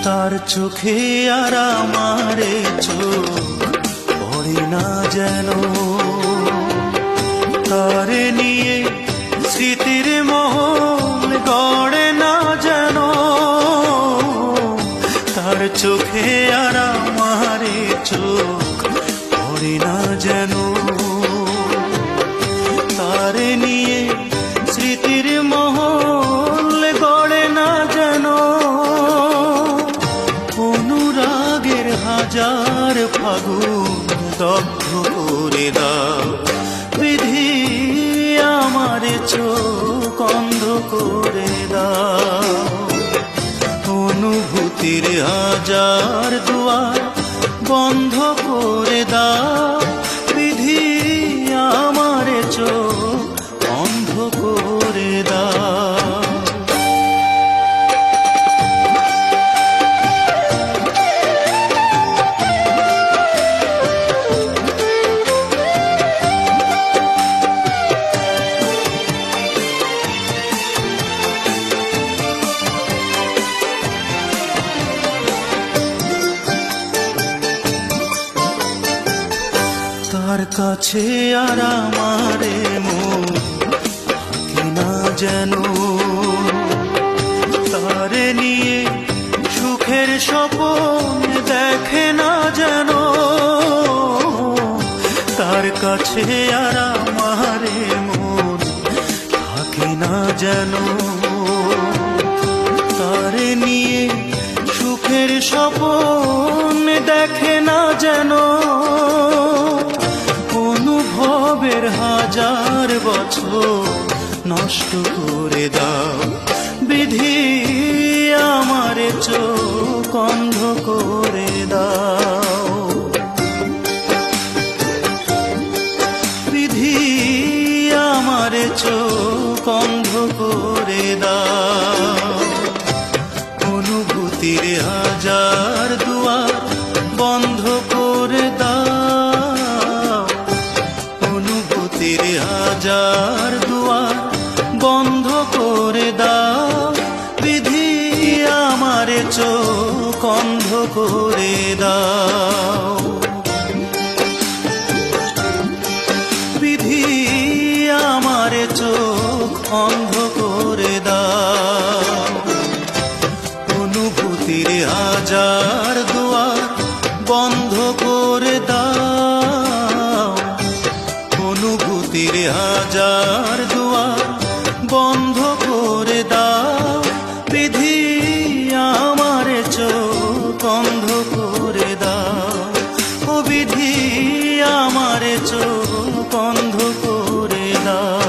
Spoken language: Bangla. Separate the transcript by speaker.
Speaker 1: তার চোখে আর আমারে চোখ পড়ে না যেন, তারে নিয়ে স্মৃতির মহল গড়ে না যেন। তার চোখে আর আমারে চোখ পড়ে না যেন, তারে নিয়ে স্মৃতির মহল গড়ে না যেন। অনুরাগের হাজার ফাগুন দগ্ধ করে দাও বিধি, আমার চোখ অন্ধ করে দাও। অনুভূতির হাজার দুয়ার বন্ধ করে দাও বিধি, আমার চোখ অন্ধ করে দাও। তার কাছে আর আমারে মন থাকে না যেন, তারে নিয়ে সুখের স্বপ্ন দেখে না যেন। তার কাছে আর আমারে মন থাকে না যেন, তারে নিয়ে সুখের স্বপ্ন দেখে না যেন। অনুভবের হাজার বছর নষ্ট করে দাও বিধি, আমার চোখ অন্ধ করে দাও বিধি, আমার চোখ অন্ধ করে দাও। অনুভূতির হাজার দুয়ার বন্ধ করে দাও, অনুভূতির হাজার দুয়ার বন্ধ করে দাও বিধি, আমার চোখ অন্ধ করে দাও বিধি, আমার চোখ অন্ধ করে দাও। অনুভূতির হাজার দুয়ার বন্ধ করে দাও, অনুভূতির হাজার দুয়ার বন্ধ করে দাও বিধি, আমার চোখ অন্ধ করে দাও ও বিধি, আমার চোখ অন্ধ করে দাও।